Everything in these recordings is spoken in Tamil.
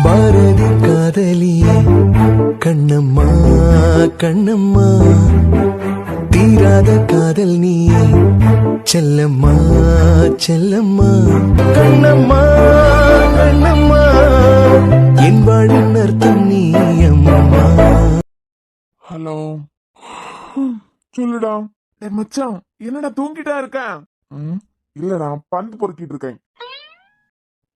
பாரதி காதலியே கண்ணம்மா கண்ணம்மா, தீராத காதல் நீயே செல்லம்மா செல்லம்மா, கண்ணம்மா கண்ணம்மா, என் வாழின் அர்த்தம் நீ அம்மா. ஹலோ, சொல்லுடா. மச்சான், என்னடா தூங்கிட்டா இருக்க? இல்லடா, பந்து பொறுக்கிட்டு இருக்கேன்.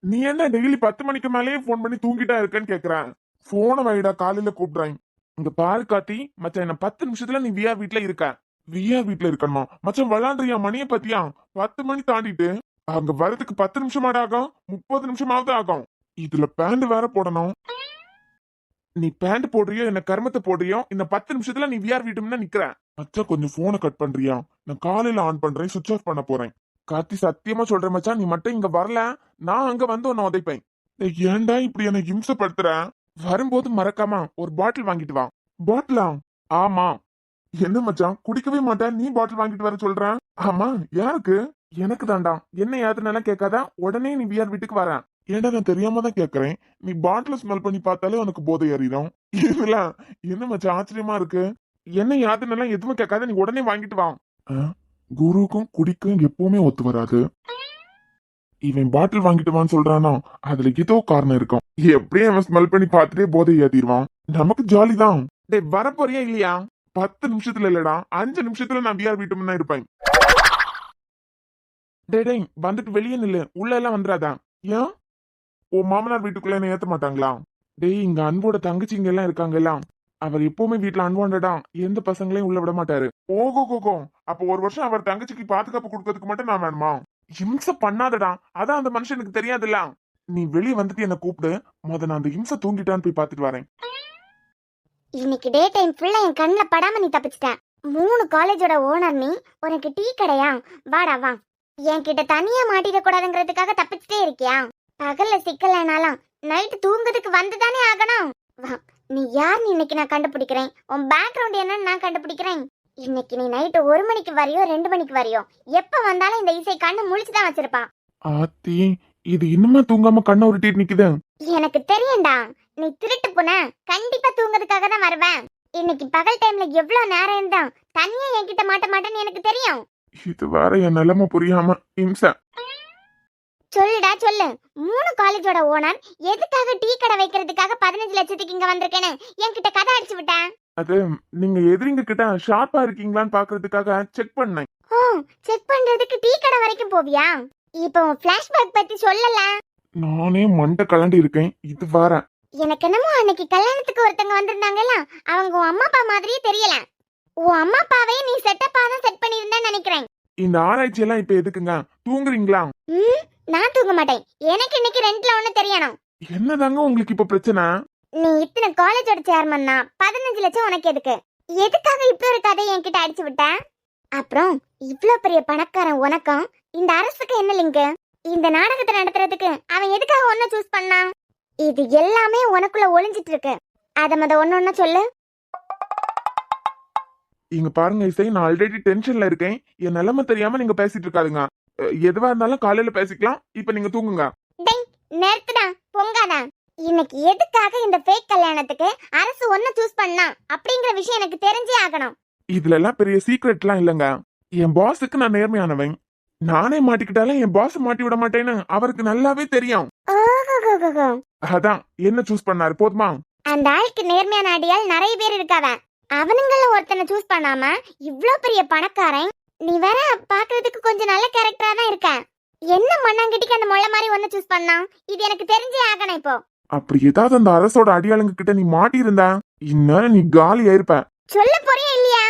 நீ என்ன டெய்லி 10 மணிக்கு மேலேயே போன் பண்ணி தூங்கிட்டா இருக்கேன்னு கேக்குறேன். போனை வைடா, காலையில கூப்பிடுறேன். இங்க பாரு கார்த்தி மச்சான், என்ன 10 நிமிஷத்துல நீ விஆர் வீட்ல இருக்க. விஆர் வீட்ல இருக்கணுமா மச்சான்? விளாண்டுறியா? மணியை பத்தியா? 10 மணி தாண்டிட்டு அங்க வரதுக்கு 10 நிமிஷமாட ஆகும், 30 நிமிஷமாவது ஆகும். இதுல பேண்ட் வேற போடணும். நீ பேண்ட் போடுறியோ என்ன கர்மத்தை போடுறியோ, இந்த 10 நிமிஷத்துல நீ விஆர் வீட்டுல நிக்கிற. மச்சான் கொஞ்சம் போனை கட் பண்றியா? நான் காலையில ஆன் பண்றேன், சுவிட்ச் ஆஃப் பண்ண போறேன். கார்த்தி சத்தியமா சொல்றேன் மச்சான், நீ மட்டும் இங்க வரல, நான் அங்க வந்து உன்னை உதைப்பேன். ஏன்டா இப்படி என்ன இம்சப்படுத்துற? வரும்போது மறக்காம ஒரு பாட்டில் வாங்கிட்டு வா. பாட்டிலா? ஆமா. என்ன மச்சான் குடிக்கவே மாட்டேன், நீ பாட்டில் வாங்கிட்டு வர சொல்ற? ஆமா, யாருக்கு? எனக்கு தாண்டா. என்ன யாருன்னு கேட்காத, உடனே நீ விஆர் வீட்டுக்கு வர. ஏன்டா நான் தெரியாம தான் கேக்குறேன். நீ பாட்டில ஸ்மெல் பண்ணி பார்த்தாலே உனக்கு போதை ஏறிடும். இதுல என்ன மச்சான் ஆச்சரியமா இருக்கு? என்ன யாருன்னு எதுவும் கேட்காத, நீ உடனே வாங்கிட்டு வா. குருக்கும் குடிக்கும் எப்பவுமே ஒத்து வராது. இவன் பாட்டில் வாங்கிட்டு வான்னு சொல்றானா, அதுல ஏதோ காரணம் இருக்கும். எப்படியும் அவன் ஸ்மெல் பண்ணி பார்த்துட்டே போதை ஏத்திடுவான். நமக்கு ஜாலி தான். டேய் வரப்போறியா இல்லையா? 10 நிமிஷத்துல இல்லடா, 5 நிமிஷத்துல நான் விஆர் வீட்டு முன்னா இருப்பேன். டேய் வந்துட்டு வெளியே நில்லு, உள்ள எல்லாம் வந்துடாதா. ஏன் உன் மாமனார் வீட்டுக்குள்ள என்ன ஏத்த மாட்டாங்களா? டேய் இங்க அன்போட தங்கச்சிங்க எல்லாம் இருக்காங்க எல்லாம். அவர் எப்பவுமே வீட்டுல அன்வான்டா எந்த பசங்களையும் உள்ள விட மாட்டாரு. ஓகோ கோகோ, அப்ப ஒரு வருஷம் அவர் தங்கச்சிக்கு பாதுகாப்பு கொடுக்கறதுக்கு மட்டும் நான் வேணுமா? இம்சை பண்ணாதடா, அதான் அந்த மனுஷனுக்கு தெரியாதுல்ல. நீ வெளியே வந்துட்டு என்ன கூப்பிடு, நான் அந்த இம்சை தூங்கிட்டான்னு போய் பாத்துட்டு வரேன். இன்னைக்கு டே டைம் ஃபுல்லா என் கண்ணுல படாம நீ தப்பிச்சிட்ட. 3 காலேஜோட ஓனர் நீ, உனக்கு டீ கடையா? வாடா வா. என்கிட்ட தனியா மாட்டிட கூடாதுங்கிறதுக்காக தப்பிச்சுட்டே இருக்கியா? பகல்ல சிக்கலனாலும் நைட்டு தூங்குறதுக்கு வந்துதானே ஆகணும். வா, நீ யார் இன்னைக்கு நான் கண்டுபிடிக்கிறேன். உன் பேக்ரவுண்ட் என்னன்னு நான் கண்டுபிடிக்கிறேன். இன்னைக்கு நீ நைட்டு 1 மணிக்கு வரையோ 2 மணிக்கு வரையோ, எப்ப வந்தாலும் இந்த இசை கண்ணு முழிச்சுதான் வச்சிருப்பான். ஆத்தி, இது இன்னுமா தூங்காம கண்ணை உருட்டிட்டு நிக்குது? எனக்கு தெரியும்டா, நீ திருட்டு போன கண்டிப்பா தூங்குறதுக்காக தான் வருவேன். இன்னைக்கு பகல் டைம்ல எவ்வளவு நேரம் இருந்தா தனியா என்கிட்ட மாட்ட மாட்டேன்னு எனக்கு தெரியும். இது வேற என் நிலைமை புரியாம இம்சை. சொல்லுடா சொல்லு, 3 காலேஜோட ஓனர் எதுக்காக டீ கடை வைக்கிறதுக்காக 15 லட்சத்துக்கு இங்க வந்திருக்கேன்னு என்கிட்ட கதை அடிச்சு விட்டேன். அது நீங்க எதிரிங்க கிட்ட ஷார்ப்பா இருக்கீங்களான்னு பாக்குறதுக்காக செக் பண்ணேன். ஓ, செக் பண்றதுக்கு டீ கடை வரைக்கும் போவியா? இப்போ பிளாஷ்பேக் பத்தி சொல்லல. நானே மண்டை கலண்டு இருக்கேன். இது வேற. எனக்கு என்னமோ அன்னைக்கு கல்யாணத்துக்கு ஒருத்தங்க வந்திருந்தாங்கல்ல, அவங்க உன் அம்மா அப்பா மாதிரியே தெரியல. உன் அம்மா அப்பாவே நீ செட்டப்பா தான் செட் பண்ணிருந்தேன்னு நினைக்கிறேன். இந்த ஆராய்ச்சி எல்லாம் இப்ப எதுக்குங்க? தூங்குறீங்களா? நான் தூங்க மாட்டேன். எனக்கு இன்னைக்கு ரெண்டுல ஒண்ணு தெரியணும். என்னதாங்க உங்களுக்கு இப்ப பிரச்சனை? நீ இத்தனை காலேஜோட சேர்மன் தான், 15 லட்சம் உனக்கு எதுக்கு? எதுக்காக இப்ப ஒரு கதை என்கிட்ட அடிச்சு விட்ட? அப்புறம் இவ்ளோ பெரிய பணக்காரன் உனக்கும் இந்த அரசுக்கு என்ன லிங்க்? இந்த நாடகத்தை நடத்துறதுக்கு அவன் எதுக்காக ஒன்ன சூஸ் பண்ணான்? இது எல்லாமே உனக்குள்ள ஒளிஞ்சிட்டு இருக்கு. அத ஒன்னொன்னா சொல்லு. இங்க பாருங்க இசை, நான் ஆல்ரெடி டென்ஷன்ல இருக்கேன். என் நிலைமை தெரியாம நீங்க பேசிட்டு இருக்காதுங்க. எதுவா இருந்தாலும் காலையில பேசிக்கலாம். இப்ப நீங்க தூங்குங்க. நேர்த்துடா பொங்காதா. இன்னைக்கு எதுக்காக இந்த ஃபேக் கல்யாணத்துக்கு அரசு ஒன்ன சூஸ் பண்ணா அப்படிங்கிற விஷயம் எனக்கு தெரிஞ்சே ஆகணும். இதுல எல்லாம் பெரிய சீக்ரெட்லாம் இல்லங்க. என் பாஸுக்கு நான் நேர்மையானவன். நானே மாட்டிக்கிட்டாலும் என் பாஸ் மாட்டி விட மாட்டேன்னு அவருக்கு நல்லாவே தெரியும். அதான் என்ன சூஸ் பண்ணாரு போதுமா? அந்த ஆளுக்கு நேர்மையான அடியால் நிறைய பேர் இருக்காவ. அவனுங்கள ஒருத்தனை சூஸ் பண்ணாம இவ்ளோ பெரிய பணக்காரன் நீ வேற பாக்குறதுக்கு கொஞ்சம் நல்ல கேரக்டரா தான் இருக்க. என்ன மண்ணாங்கட்டிக்கு அந்த மொள்ள மாதிரி ஒன்னு சூஸ் பண்ணா? இது எனக்கு தெரிஞ்சே ஆகணும். இப்போ அப்படி ஏதாவது அந்த அரசோட அடியாளுங்க கிட்ட நீ மாட்டி இருந்தா இந்நேரம் நீ காலி ஆயிருப்ப. சொல்ல போறியா இல்லையா?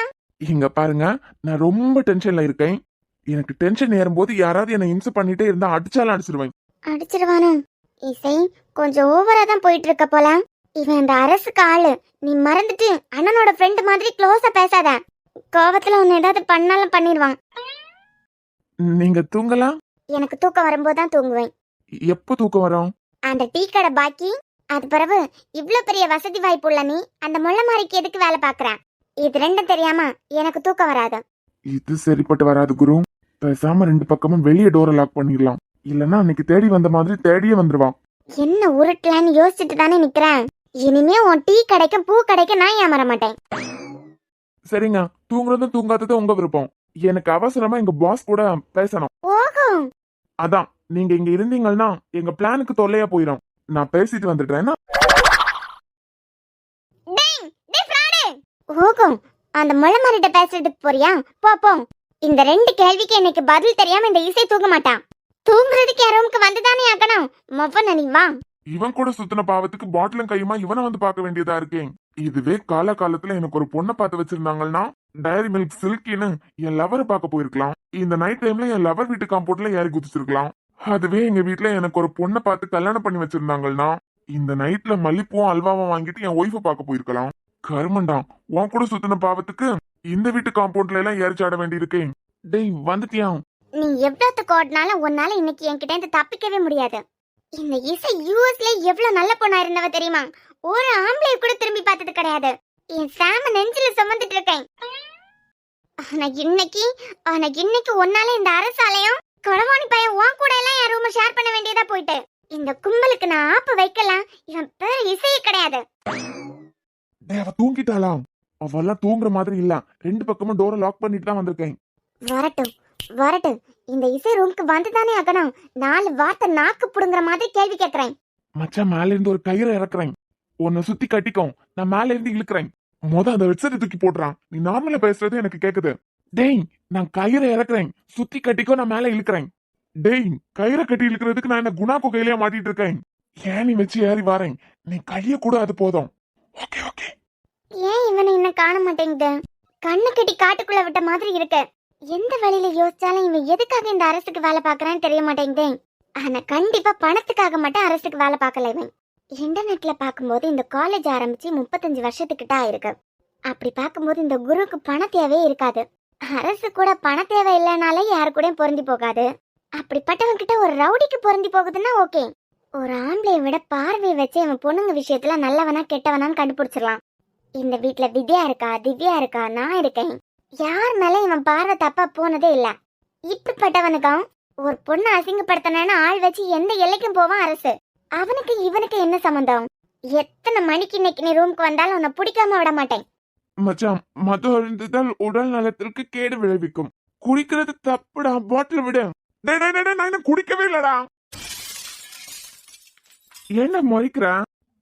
இங்க பாருங்க, நான் ரொம்ப டென்ஷன்ல இருக்கேன். எனக்கு டென்ஷன் ஏறும்போது யாராவது என்ன இம்சை பண்ணிட்டே இருந்தா அடிச்சாலும் அடிச்சிருவேன். அடிச்சிருவானோ? இசை கொஞ்சம் ஓவரா தான் போயிட்டு இருக்க போல. இவன் அந்த அரசுக்கு ஆளு. நீ மறந்துட்டு அண்ணனோட ஃப்ரெண்ட் மாதிரி க்ளோஸா பேசாத. கோவத்துல உன்னை ஏதாவது பண்ணாலும் பண்ணிடுவான். நீங்க தூங்கலாம். எனக்கு தூக்கம் வரும்போது தான் தூங்குவேன். எப்போ தூக்கம் வரும்? அந்த டீ கடை பாக்கி, அது பிறகு இவ்ளோ பெரிய வசதி வாய்ப்பு உள்ள நீ அந்த முள்ள மாதிரிக்கு எதுக்கு வேலை பாக்குற? இது ரெண்டும் தெரியாம எனக்கு தூக்கம் வராது. இது சரிப்பட்டு வராது குரு. பேசாம 2 பக்கமும் வெளியே டோரை லாக் பண்ணிடலாம். இல்லன்னா அன்னைக்கு தேடி வந்த மாதிரி தேடியே வந்துருவான். என்ன உருட்டலான்னு யோசிச்சுட்டு தானே நிக்கிறேன். இனிமே உன் டீ கடைக்கும் பூ கடைக்கும் நான் ஏமாற மாட்டேன். சரிங்க, தூங்குறதும் தூங்காததும் உங்க விருப்பம். எனக்கு அவசரமா எங்க பாஸ் கூட பேசணும். ஓஹோ, அதான் நீங்க இங்க இருந்தீங்கன்னா எங்க பிளானுக்கு தொல்லையா போயிடும். நான் பேசிட்டு வந்துட்டேன். டேய், டேய் ஃப்ராடு. ஓஹோ, அந்த முளமாரிட்ட பேசிட்டு போறியா? போ போ. இந்த 2 கேள்விக்கு எனக்கு பதில் தெரியாம இந்த இசை தூங்க மாட்டான். தூங்குறதுக்கு என் ரூமுக்கு வந்துதானே ஆகணும். மொவ்வன நீ வா. இவன் கூட சுத்தின பாவத்துக்கு பாட்டிலும் கையுமா இவனை வந்து பார்க்க வேண்டியதா இருக்கேன். இதுவே காலத்துல எனக்கு ஒரு பொண்ணை பார்த்து வச்சிருந்தாங்கன்னா டைரி மில்க் சில்கின்னு என் லவரை பார்க்க போயிருக்கலாம். இந்த நைட் டைம்ல என் லவர் வீட்டு காம்பவுண்ட்ல ஏறி குதிச்சிருக்கலாம். அதுவே எங்க வீட்டுல எனக்கு ஒரு பொண்ணை பார்த்து கல்யாணம் பண்ணி வச்சிருந்தாங்கன்னா இந்த நைட்ல மல்லிப்பூவும் அல்வாவும் வாங்கிட்டு என் ஒய்ஃபை பார்க்க போயிருக்கலாம். கருமண்டாம், உன் கூட சுத்தின பாவத்துக்கு இந்த வீட்டு காம்பவுண்ட்ல எல்லாம் ஏறி சாட வேண்டியிருக்கேன். டேய் வந்துட்டியா? நீ எவ்வளவுக்கு ஓடினாலும் உன்னால இன்னைக்கு என்கிட்ட இருந்து தப்பிக்கவே முடியாது. இந்த இசை யூஎஸ்ல எவ்வளவு நல்ல பொண்ணா இருந்தவ தெரியுமா? ஒரு ஆம்பளை கூட திரும்பி பார்த்தது கிடையாது. என் சாம நெஞ்சில சுமந்துட்டு இருக்கேன். ஆனா இன்னைக்கு ஒன்னால இந்த அரசாலயம் களவாணி பையன் உன் கூட எல்லாம் என் ரூம் ஷேர் பண்ண வேண்டியதா போயிட்டு. இந்த கும்பலுக்கு நான் ஆப்பு வைக்கலாம். என் பேர் இசையே கிடையாது. டேய் அவ தூங்கிட்டாளாம். அவெல்லாம் தூங்குற மாதிரி இல்ல. 2 பக்கமும் டோரை லாக் பண்ணிட்டு தான் வந்திருக்கேன். வரட்டும். இந்த இசை ரூமுக்கு வந்துதானே ஆகணும். 4 வார்த்தை நாக்கு புடுங்குற மாதிரி கேள்வி கேட்கறேன். மச்சான் மேல இருந்து ஒரு கயிறை இறக்குறேன். உன்னை சுத்தி கட்டிக்கும். நான் மேல இருந்து இழுக்கிறேன். அந்த வெட்செட்டை தூக்கி போடுறான். நீ நார்மலா பேசுறது எனக்கு கேக்குது. டேய் நான் கயிறை இறக்குறேன். சுத்தி கட்டிக்கோ, நான் மேல இழுக்கிறேன். டேய் கயிறை கட்டி இழுக்கிறதுக்கு நான் என்ன குணா குகையிலேயே மாட்டிட்டு இருக்கேன். ஏன் நீ வச்சு ஏறி வாரேன். நீ கைய கூட அது போதும். Okay okay. ஏன் இவனை இன்னும் காண மாட்டேங்குது? கண்ணு கட்டி காட்டுக்குள்ள விட்ட மாதிரி இருக்கு. எந்த வழியில யோசிச்சாலும் இவன் எதுக்காக இந்த அரசுக்கு வேலை பாக்குறான்னு தெரிய மாட்டேங்குதே. ஆனா கண்டிப்பா பணத்துக்காக மட்டும் அரசுக்கு வேலை பார்க்கல இவன். இன்டர்நெட்ல பாக்கும்போது இந்த காலேஜ் ஆரம்பிச்சு 35 வருஷத்துக்கிட்ட ஆயிருக்கு. அப்படி பாக்கும்போது இந்த குருவுக்கு பண தேவையே இருக்காது. அரசு கூட பண தேவை இல்லைனாலே யாரு கூட பொருந்தி போகாது. அப்படிப்பட்டவன் கிட்ட ஒரு ரவுடிக்கு பொருந்தி போகுதுன்னா ஓகே. ஒரு ஆம்பளைய விட பார்வையை வச்சு இவன் பொண்ணுங்க விஷயத்துல நல்லவனா கெட்டவனான்னு கண்டுபிடிச்சிடலாம். இந்த வீட்டுல வித்யா இருக்கா, திவ்யா இருக்கா, நான் இருக்கேன். யார் மேல இவன் பார்வை தப்பா போனதே இல்ல. இப்படிப்பட்டவனுக்கும் ஒரு பொண்ணு அசிங்கப்படுத்தணும்னு ஆள் வச்சு எந்த எல்லைக்கும் போவான் அரசு. அவனுக்கு இவனுக்கு என்ன சம்பந்தம்? எத்தனை மணிக்கு இன்னைக்கு நீ ரூமுக்கு வந்தாலும் உன்னை பிடிக்காம விட மாட்டேன். மச்சான் மது அருந்துதல் உடல் நலத்திற்கு கேடு விளைவிக்கும். குடிக்கிறது தப்புடா. பாட்டில் விடு. டேய் டேய் டேய், நான் இன்னும் குடிக்கவே இல்லடா. என்ன முறைக்கிற?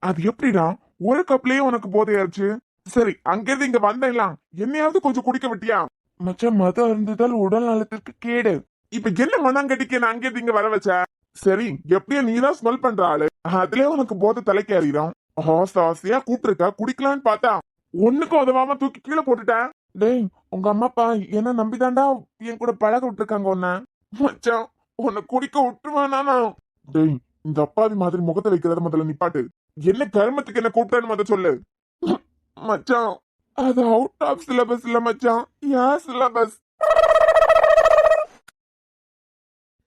அது எப்படிடா ஒரு கப்லயே உனக்கு போதையாச்சு? சரி அங்கிருந்து இங்க வந்தேலாம், என்னையாவது கொஞ்சம் குடிக்க விட்டியா? மச்சான் மது அருந்துதல் உடல் நலத்திற்கு கேடு. இப்ப என்ன மண்ணாங்கட்டிக்கு நான் அங்கிருந்து இங்க வர வச்ச? சரி எப்படியா நீதான் ஸ்மெல் பண்ற ஆளு. அதுலயே உனக்கு போதை தலைக்கு அறிறோம். ஆசையா கூப்பிட்டுருக்கா குடிக்கலான்னு பார்த்தா ஒண்ணுக்கும் உதவாம தூக்கி கீழே போட்டுட்டேன். டேய் உங்க அம்மா அப்பா என்ன நம்பிதாண்டா என் கூட பழக விட்டுருக்காங்க உன்ன. மச்சான் உன்னை குடிக்க விட்டுருவானா? டேய் இந்த அப்பாவி மாதிரி முகத்தை வைக்கிறத முதல்ல நிப்பாட்டு. என்ன கருமத்துக்கு என்ன கூப்பிட்டேன்னு முதல்ல சொல்லு. மச்சான் அது அவுட் ஆஃப் சிலபஸ் இல்ல மச்சான், ஏன் சிலபஸ்.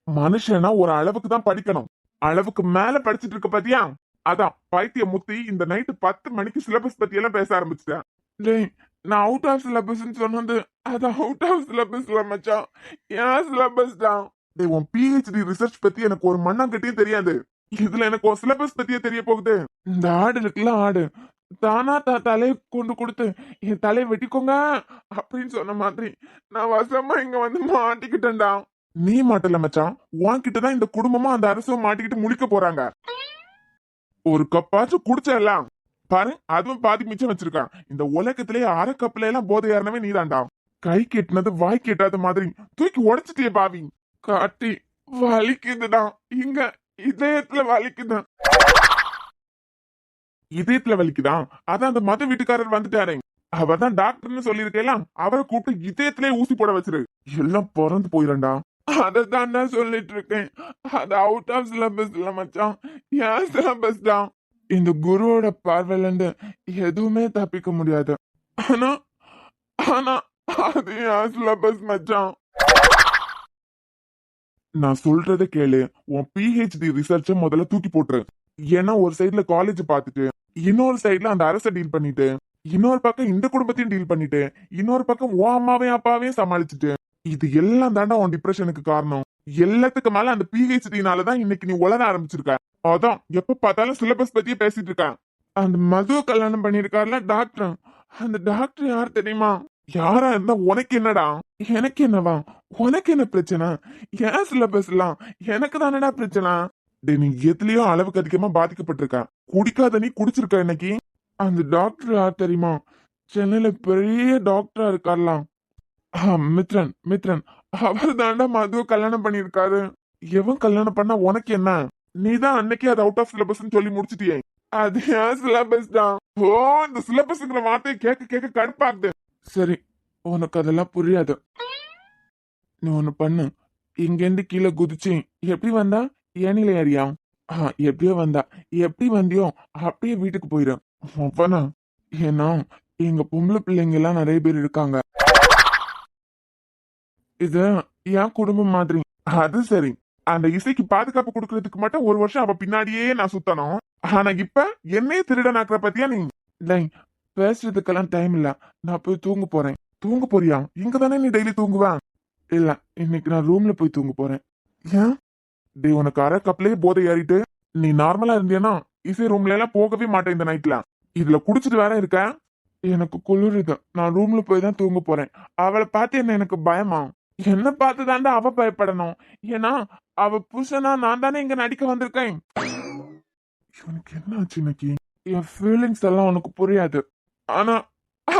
மனுஷனா ஒரு அளவுக்கு தான் படிக்கணும். அளவுக்கு மேல படிச்சிட்டு இருக்க பாத்தியா? அதான் பைத்திய முத்தி இந்த நைட்டு 10 மணிக்கு சிலபஸ் பத்தி எல்லாம் பேச ஆரம்பிச்சிட்டேன். டேய் நான் அவுட் ஆஃப் சிலபஸ் சொன்னது அது அவுட் ஆஃப் சிலபஸ் இல்ல மச்சான், ஏன் சிலபஸ் தான். டேய் உன் PhD ரிசர்ச் பத்தி எனக்கு ஒரு மண்ணாங்கட்டியும் தெரியாது. இதுல எனக்கு ஒரு சிலபஸ் பத்தியே தெரிய போகுது. இந்த ஆடு இருக்குல்ல ஆடு, தானா தலையை கொண்டு கொடுத்து என் தலையை வெட்டிக்கோங்க அப்படின்னு சொன்ன மாதிரி நான் வசமா இங்க வந்து மாட்டிக்கிட்டேன்டா. நீ மாட்டல மச்சான், உன்கிட்டதான் இந்த குடும்பமா அந்த அரசும் மாட்டிக்கிட்டு முழிக்க போறாங்க. ஒரு கப்பாச்சும் குடிச்செல்லாம் பாரு, அதுவும் பாதி மிச்சம் வச்சிருக்கான். இந்த உலகத்திலேயே 1/2 கப்ல எல்லாம் போதை ஏறனவே நீதாண்டா. கை கெட்டினது வாய் கெட்டாத மாதிரி தூக்கி உடைச்சிட்டே பாவி. காட்டி வலிக்குதுடா, இங்க இதயத்துல வலிக்குது. இதயத்துல வலிக்குதான், அதான் அந்த மத வீட்டுக்காரர் வந்துட்டாரே, அவர்தான் டாக்டர்னு சொல்லியிருக்கலாம். அவரை கூப்பிட்டு இதயத்திலே ஊசி போட வச்சிரு, எல்லாம் பிறந்து போயிடண்டா. அததான் நான் சொல்லிட்டு இருக்கேன். அது அவுட் ஆஃப் சிலபஸ் இல்ல மச்சான், ஏன் சிலபஸ் தான். இந்த குருவோட பார்வையில இருந்து எதுவுமே தப்பிக்க முடியாது. ஆனா ஆனா அது ஏன் சிலபஸ் மச்சான். நான் சொல்றத கேளு, உன் PhD ரிசர்ச்ச முதல்ல தூக்கி போட்டுரு. ஏன்னா ஒரு சைடுல காலேஜ் பாத்துட்டு, இன்னொரு சைடுல அந்த அரசை டீல் பண்ணிட்டு, இன்னொரு பக்கம் இந்த குடும்பத்தையும் டீல் பண்ணிட்டு, இன்னொரு பக்கம் உன் அம்மாவையும் அப்பாவையும் சமாளிச்சுட்டு, இது எல்லாம் தாண்டா உன் டிப்ரெஷனுக்கு காரணம். எல்லாத்துக்கு மேல அந்த பிஹெச்டினாலதான் இன்னைக்கு நீ உளர ஆரம்பிச்சிருக்க. அதான் எப்ப பார்த்தாலும் சிலபஸ் பத்தியே பேசிட்டு இருக்க. அந்த மது கல்யாணம் பண்ணிருக்காருல டாக்டர், அந்த டாக்டர் யார் தெரியுமா? யாரா இருந்தா உனக்கு என்னடா? எனக்கு என்னவா? உனக்கு என்ன பிரச்சனை? ஏன் சிலபஸ் எல்லாம் எனக்கு தானடா பிரச்சனை? டேய், நீ எதுலயோ அளவுக்கு அதிகமா பாதிக்கப்பட்டிருக்க. குடிக்காத நீ குடிச்சிருக்க இன்னைக்கு. அந்த டாக்டர் யார் தெரியுமா? சென்னையில பெரிய டாக்டரா இருக்காரலாம். மித்ரன் மித்ரன் அவர் தாண்டா மது கல்யாணம் பண்ணிருக்காரு. எவன் கல்யாணம் பண்ணா உனக்கு என்ன? நீதான் அன்னைக்கு அது அவுட் ஆஃப் சிலபஸ் சொல்லி முடிச்சிட்டியே. அது ஏன் சிலபஸ் தான். ஓ, இந்த சிலபஸ்ங்கிற வார்த்தையை கேட்க கேட்க கடுப்பாகுது. சரி, உனக்கு அதெல்லாம் புரியாது. நீ ஒண்ணு பண்ணு, இங்கேருந்து கீழே குதிச்சு எப்படி வந்தா ஏனில ஏறியா? எப்படியோ வந்தா, எப்படி வந்தியோ அப்படியே வீட்டுக்கு போயிரு. அப்பனா ஏன்னா எங்க பொம்பளை பிள்ளைங்க எல்லாம் நிறைய பேர் இருக்காங்க. இது என் குடும்பம் மாதிரி. அது சரி, அந்த இசைக்கு பாதுகாப்பு கொடுக்கறதுக்கு மட்டும் ஒரு வருஷம் அவ பின்னாடியே நான் சுத்தணும். ஆனா இப்ப என்னையே திருடனாக்குற பத்தியா நீ? டேய், பேசுறதுக்கெல்லாம் டைம் இல்ல, நான் போய் தூங்க போறேன். தூங்க போறியா? இங்க தானே நீ டெய்லி தூங்குவ. இல்ல, இன்னைக்கு நான் ரூம்ல போய் தூங்க போறேன். ஏன்? டேய், உனக்கு அரை கப்லயே போதை ஏறிட்டு நீ நார்மலா இருந்தியனா இசை ரூம்ல எல்லாம் போகவே மாட்டேன் இந்த நைட்ல. இதுல குடிச்சிட்டு வேற இருக்க. எனக்கு குளிருது, நான் ரூம்ல போய் தான் தூங்க போறேன். அவளை பார்த்து என்ன எனக்கு பயமா? என்ன பார்த்து தாண்டா அவ பயப்படணும். ஏன்னா அவ புருஷனா நான் தானே இங்க நடிக்க வந்திருக்கேன். இவனுக்கு என்ன ஆச்சு இன்னைக்கு? என் ஃபீலிங்ஸ் எல்லாம் உனக்கு புரியாது. ஆனா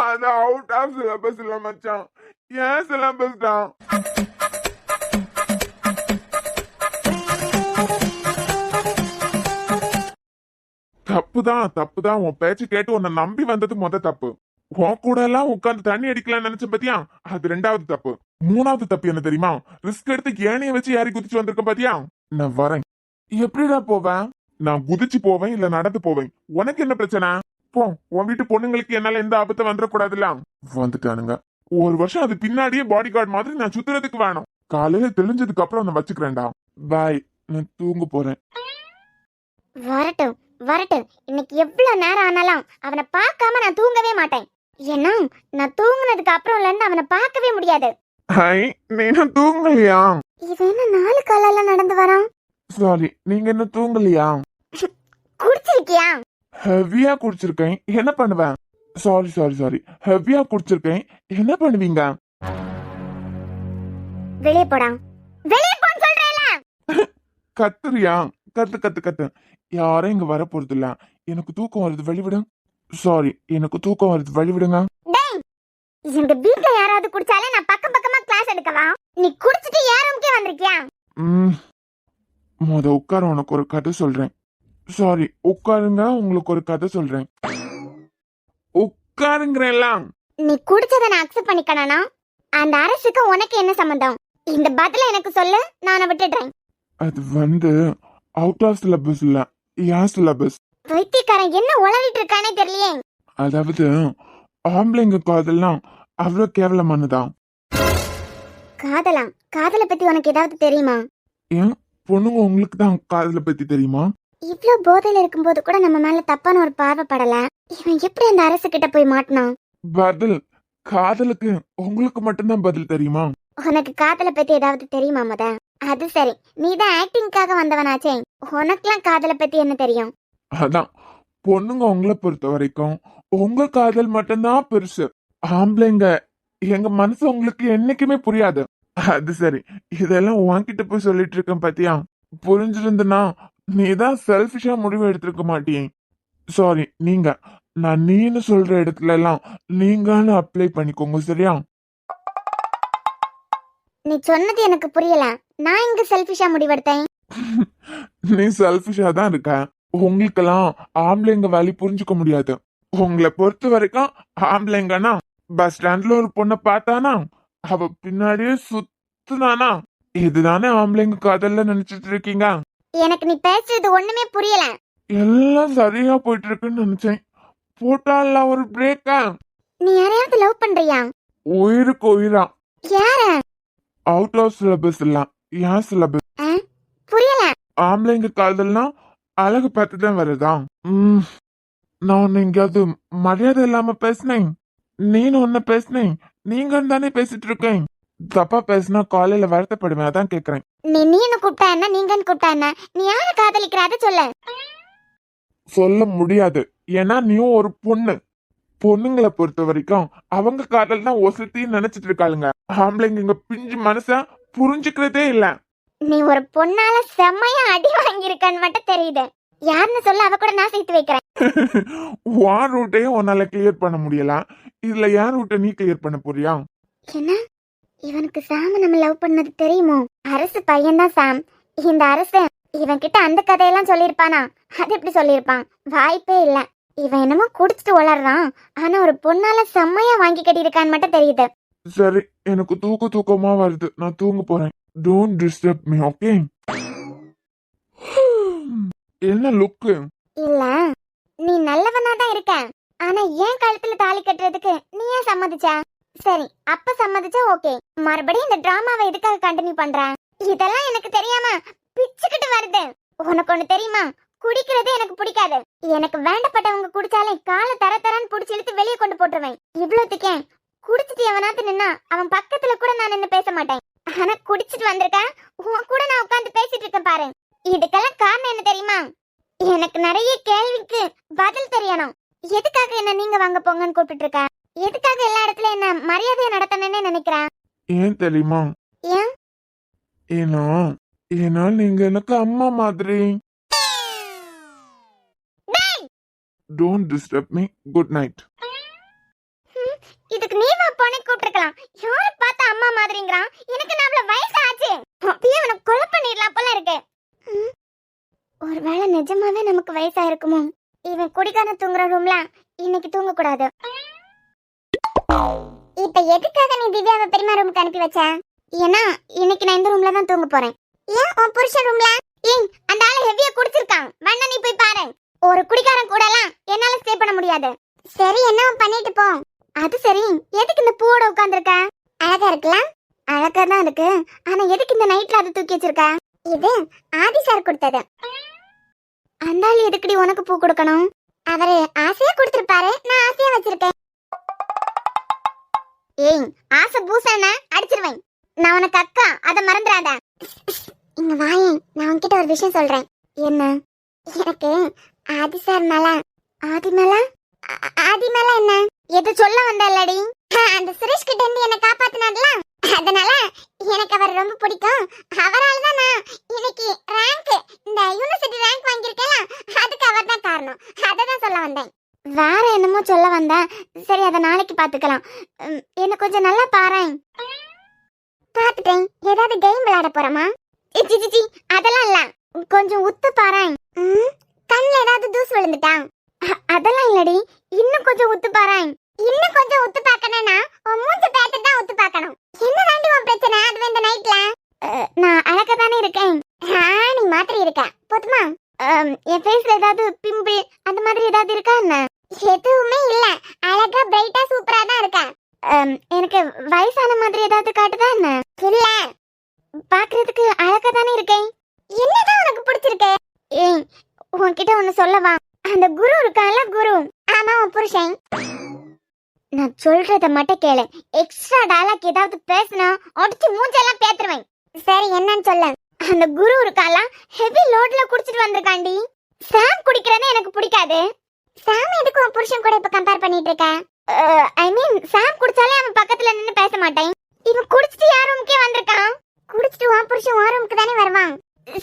அது அவுட் ஆஃப் சிலபஸ் இல்ல மச்சான், ஏன் சிலபஸ் தான். தப்புதான். உன் பேச்சு கேட்டு உன்னை நம்பி வந்தது தப்பு. உன் கூட எல்லாம் உட்காந்து தண்ணி அடிக்கலாம்னு நினைச்ச பாத்தியா, அது ரெண்டாவது தப்பு. மூணாவது தப்பு என்ன தெரியுமா? ரிஸ்க் எடுத்து ஏனைய வச்சு யாரி குதிச்சு வந்திருக்க பாத்தியா? நான் வரேன். எப்படிடா போவேன்? நான் குதிச்சு போவேன் இல்ல நடந்து போவேன். உனக்கு என்ன பிரச்சனை? போ, உன் வீட்டு பொண்ணுங்களுக்கு என்னால எந்த ஆபத்தை வந்துடக்கூடாதுல்ல. வந்துட்டானுங்க. ஒரு வருஷம் அது பின்னாடியே பாடி கார்டு மாதிரி நான் சுத்துறதுக்கு வேணும். காலையில தெளிஞ்சதுக்கு அப்புறம் நான் வச்சுக்கிறேன்டா. பாய், நான் தூங்க போறேன். வரட்டும் வரட்டும், இன்னைக்கு எவ்வளவு நேரம் ஆனாலும் அவனை பார்க்காம நான் தூங்கவே மாட்டேன். ஏன்னா நான் தூங்குனதுக்கு அப்புறம் இருந்து அவனை பார்க்கவே முடியாது. ஹாய், நீ என்ன தூங்கலையா? இவன் என்ன 4 காலால நடந்து வரான்? சாரி, நீங்க என்ன தூங்கலையா? குடிச்சிருக்கியா? ஹெவியா குடிச்சிருக்கேன், என்ன பண்ணுவேன்? சாரி, ஹெவியா குடிச்சிருக்கேன், என்ன பண்ணுவீங்க? வெளியே போடா, வெளியே போன்னு சொல்றேன்ல. கத்துறியா? கத்து. யாரும் இங்க வர போறது இல்ல. எனக்கு தூக்கம் வருது, வழிவிடுங்க. சாரி, எனக்கு தூக்கம் வருது, வழிவிடுங்க. டேய், இந்த வீட்ல யாராவது குடிச்சாலே நான் பக்கமா கிளாஸ் எடுக்கவா? நீ குடிச்சிட்டு ஏன் ரூம்க்கே வந்திருக்கியா? உட்கார, உனக்கு ஒரு கதை சொல்றேன். சாரி, உட்காருங்க, உங்களுக்கு ஒரு கதை சொல்றேன். உட்காருங்கிறேன். நீ குடிச்சதை நான் அக்செப்ட் பண்ணிக்கணும்னா அந்த அரசுக்கு உனக்கு என்ன சம்பந்தம்? இந்த பதில எனக்கு சொல்லு, நான் விட்டுடுறேன். அது அவுட் ஆஃப் சிலபஸ் இல்ல, ஏன் சிலபஸ். வைத்தியக்காரன் என்ன உளறிட்டு இருக்கானே தெரியலையே. அதாவது ஆம்பளைங்க காதெல்லாம் அவ்வளவு கேவலமானதான். காதலை பத்தி உனக்கு ஏதாவது தெரியுமா? ஏன் பொண்ணுங்க உங்களுக்கு தான் காதலை பத்தி தெரியுமா? இவ்ளோ போதையில இருக்கும்போது கூட நம்ம மேல தப்பான ஒரு பார்வை படல. இவன் எப்படி அந்த அரசு கிட்ட போய் மாட்டினான்? பதில், காதலுக்கு உங்களுக்கு மட்டும்தான் பதில் தெரியுமா? உனக்கு காதலை பத்தி ஏதாவது தெரியுமா முத? அது சரி, நீ தான் ஆக்டிங்காக வந்தவனாச்சே, உனக்குலாம் காதலை பத்தி என்ன தெரியும்? அதான், பொண்ணுங்க உங்களை பொறுத்த வரைக்கும் உங்க காதல் மட்டும்தான் பெருசு. ஆம்பளைங்க எங்க மனசு உங்களுக்கு என்னைக்குமே புரியாது. அது சரி, இதெல்லாம் உன்கிட்ட போய் சொல்லிட்டு இருக்கேன் பாத்தியா? புரிஞ்சிருந்தனா நீதான் செல்ஃபிஷா முடிவு எடுத்திருக்க மாட்டியே. சாரி, நீங்க, நான் நீன்னு சொல்ற இடத்துல எல்லாம் நீங்கன்னு அப்ளை பண்ணிக்கோங்க, சரியா? நீ சொன்னது எனக்கு புரியல. நான் இங்க செல்ஃபிஷா முடிவெடுத்தேன்? நீ செல்ஃபிஷா தான் இருக்க. உங்களுக்கெல்லாம் ஆம்பளைங்க வேலை புரிஞ்சுக்க முடியாது. உங்களை பொறுத்த வரைக்கும் ஆம்பளைங்கன்னா பஸ் ஸ்டாண்ட்ல ஒரு பொண்ணை பார்த்தானா அவ பின்னாடியே சுத்துனானா, இதுதானே ஆம்பளைங்க காதல்ல நினைச்சிட்டு இருக்கீங்க. எனக்கு நீ பேசுறது ஒண்ணுமே புரியல. எல்லாம் சரியா போயிட்டு இருக்குன்னு நினைச்சேன். போட்டால ஒரு பிரேக்கா. நீ யாரையாவது லவ் பண்றியா? உயிருக்கு உயிரா. யார? அவுட் ஆஃப் சிலபஸ் இல்ல, ஏன் சிலபஸ். புரியல. ஆம்பளைங்க காதல்னா அழகு பார்த்துதான் வருதா? நான் உன்னை எங்கேயாவது மரியாதை இல்லாம பேசினேன்? நீனு ஒன்ன பேசினேன்? நீங்க தானே பேசிட்டு இருக்கேன். தப்பா பேசினா காலையில வருத்தப்படுவேன், அதான் கேக்குறேன். நீ என்ன கூப்பிட்டா என்ன, நீங்கன்னு கூப்பிட்டா என்ன? நீ யார காதலிக்கிற அதை சொல்லு. சொல்ல முடியாது, ஏன்னா நீயும் ஒரு பொண்ணு. பொண்ணுங்களை பொறுத்த வரைக்கும் அவங்க காதல் தான் ஒசத்தின்னு நினைச்சிட்டு இருக்காளுங்க. ஆம்பளைங்க இங்க பிஞ்சு மனுஷன் புரிஞ்சுக்கிறதே இல்ல. நீ ஒரு பொண்ணால செம்மையா அடி வாங்கியிருக்கன்னு மட்டும் தெரியுது. யாருன்னு சொல்ல, அவ கூட நான் சேர்த்து வைக்கிறேன். வான் ரூட்டையும் உன்னால கிளியர் பண்ண முடியல, இதுல யார் ரூட்டை நீ கிளியர் பண்ண போறியா? என்ன, இவனுக்கு சாம் நம்ம லவ் பண்ணது தெரியுமோ? அரசு பையன்தான் சாம். இந்த அரசு இவன் கிட்ட அந்த கதையெல்லாம் சொல்லியிருப்பானா? அது எப்படி சொல்லியிருப்பான்? வாய்ப்பே இல்ல. இவன் என்னமோ குடிச்சிட்டு வளர்றான், ஆனா ஒரு பொண்ணால செம்மையா வாங்கி கட்டியிருக்கான்னு மட்டும் தெரியுது. சரி, எனக்கு தூக்கமா வருது, நான் தூங்க போறேன். Don't disturb me, okay? என்ன லுக்கு? இல்ல, நீ நல்லவனா தான் இருக்க, ஆனா ஏன் கழுத்துல தாலி கட்டுறதுக்கு நீ ஏன் சம்மதிச்ச? சரி, அப்ப சம்மதிச்சா ஓகே. மறுபடியும் இந்த டிராமாவை எதுக்காக கண்டினியூ பண்ற? இதெல்லாம் எனக்கு தெரியாம பிச்சுக்கிட்டு வருது. உனக்கு ஒண்ணு தெரியுமா? குடிக்கிறது எனக்கு பிடிக்காது. எனக்கு வேண்டப்பட்டவங்க குடிச்சாலே காலை தரன்னு புடிச்சு இழுத்து வெளியே கொண்டு போட்டுருவேன். இவ்வளவுத்துக்கே குடிச்சிட்டு எவனாத்து நின்னா அவன் பக்கத்துல கூட நான் நின்னு பேச மாட்டேன். ஆனா குடிச்சிட்டு வந்திருக்கேன், உன் கூட நான் உட்காந்து பேசிட்டு இருக்கேன் பாரு. இதுக்கெல்லாம் காரணம் என்ன தெரியுமா? எனக்கு நிறைய கேள்விக்கு பதில் தெரியணும். எதுக்காக என்ன நீங்க வாங்க போங்கன்னு கூப்பிட்டு இருக்க? எதுக்காக எல்லா இடத்துல என்ன மரியாதையை நடத்தணும்னு நினைக்கிறேன்? ஏன் தெரியுமா? ஏன்? ஏன்னா நீங்க எனக்கு அம்மா மாதிரி. Don't disturb me, good night. இதுக்கு நீ வா போனே கூப்பிட்டுருக்கலாம். யாரை பார்த்து அம்மா மாதிரிங்கிறான்? எனக்கு நான் வயசு ஆச்சு, அப்பயே அவனை கொலை பண்ணிடலாம் போல இருக்கு. ஒருவேளை நிஜமாவே நமக்கு வயசா இருக்குமோ? இவன் குடிக்கான தூங்குற ரூம்ல இன்னைக்கு தூங்க கூடாது. இப்ப எதுக்காக நீ திவ்யாவை பெரியமா ரூமுக்கு அனுப்பி வச்ச? ஏன்னா இன்னைக்கு நான் இந்த ரூம்ல தான் தூங்க போறேன். ஏன் உன் புருஷன் ரூம்ல? ஏய், அந்த ஆளு ஹெவியா குடிச்சிருக்கான், வண்ண நீ போய் பாரு. ஒரு குடிக்காரன் கூட எல்லாம் என்னால ஸ்டே பண்ண முடியாது. சரி, என்ன பண்ணிட்டு போ. அது சரி, எதுக்கு இந்த பூவோட உட்கார்ந்திருக்க? அழகா இருக்குல்ல? அழகா தான் இருக்கு, ஆனா எதுக்கு இந்த நைட்ல அதை தூக்கி வச்சிருக்க? இது ஆதி சார் கொடுத்தது. அந்த ஆள் எதுக்குடி உனக்கு பூ கொடுக்கணும்? அவரு ஆசையா கொடுத்திருப்பாரு, நான் ஆசையா வச்சிருக்கேன். ஏய், ஆசை பூசன அடிச்சிருவேன். நான் உனக்கு அக்கா, அதை மறந்துடாத. இங்க வாயே, நான் உன்கிட்ட ஒரு விஷயம் சொல்றேன். என்ன? எனக்கு ஆதி சார் மேல ஆதி மேல என்ன எது சொல்ல வந்தல்லடி? அந்த சுரேஷ் கிட்ட இருந்து என்ன காப்பாத்தினார்ல, அதனால எனக்கு அவர் ரொம்ப பிடிக்கும். அவரால் தான் நான் இன்னைக்கு ரேங்க், இந்த யூனிவர்சிட்டி ரேங்க் வாங்கியிருக்கேன். அதுக்கு அவர் தான் காரணம். அதை தான் சொல்ல வந்தேன். வேற என்னமோ சொல்ல வந்தேன். சரி, அதை நாளைக்கு பாத்துக்கலாம். என்ன கொஞ்சம் நல்லா பாறேன். பாத்துட்டேன். ஏதாவது கேம் விளையாட போறோமா? சிச்சி, அதெல்லாம் இல்ல. கொஞ்சம் உத்து பாறேன். கண்ணுல ஏதாவது தூசு விழுந்துட்டான்? அதெல்லாம் இல்லடி, இன்னும் கொஞ்சம் உத்து பாறேன். இன்னும் கொஞ்சம் உத்து பார்க்கணும்னா உன் மூஞ்சி பேட்டர் தான் உத்து பார்க்கணும். என்ன தாண்டி உன் பிரச்சனை? அது இந்த நைட்ல நான் அழகா தானே இருக்கேன். நீ மாத்திரை இருக்க போதுமா? என் ஃபேஸ்ல ஏதாவது பிம்பிள் அந்த மாதிரி ஏதாவது இருக்கா என்ன? எதுவுமே இல்ல, அழகா பிரைட்டா சூப்பரா தான் இருக்க. எனக்கு வயசான மாதிரி ஏதாவது காட்டுதா என்ன? இல்ல, பாக்குறதுக்கு அழகா தானே இருக்கேன். என்னதான் உனக்கு பிடிச்சிருக்கு? ஏய், உன்கிட்ட ஒண்ணு சொல்லவா? அந்த குரு இருக்கான்ல, குரு. ஆமா, உன் புருஷன். நான் சொல்றத மட்டும் கேளு. எக்ஸ்ட்ரா டயலாக் ஏதாவது பேசினா அடிச்சு மூஞ்செல்லாம் பேத்துருவேன். சரி, என்னன்னு சொல்ல. அந்த குரு இருக்கால, ஹெவி லோட்ல குடிச்சிட்டு வந்திருக்காண்டி. சாம் குடிக்கிறதே எனக்கு பிடிக்காது. சாம் எதுக்கு உன் புருஷன் கூட இப்ப கம்பேர் பண்ணிட்டு இருக்க? ஐ மீன், சாம் குடிச்சாலே அவன் பக்கத்துல நின்னு பேச மாட்டேன். இவன் குடிச்சிட்டு யார் ரூமுக்கே வந்திருக்கான். குடிச்சிட்டு உன் புருஷன் உன் ரூமுக்கு தானே வருவான்.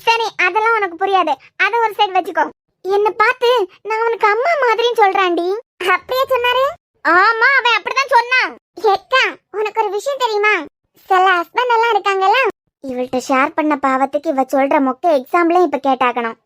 சரி, அதெல்லாம் உனக்கு புரியாது, அத ஒரு சைடு வச்சுக்கோ. என்ன பார்த்து நான் உனக்கு அம்மா மாதிரின்னு சொல்றான்டி. அப்படியே சொன்னாரு? ஆமா, அவன் அப்படிதான் சொன்னான். ஏக்கா, உனக்கு ஒரு விஷயம் தெரியுமா? சில ஹஸ்பண்ட் எல்லாம் இருக்காங்கல்ல, இவள்கிட்ட ஷேர் பண்ண பாவத்துக்கு இவ சொல்ற மொக்க எக்ஸாம்பிளே இப்ப கேட்டாக்கணும்.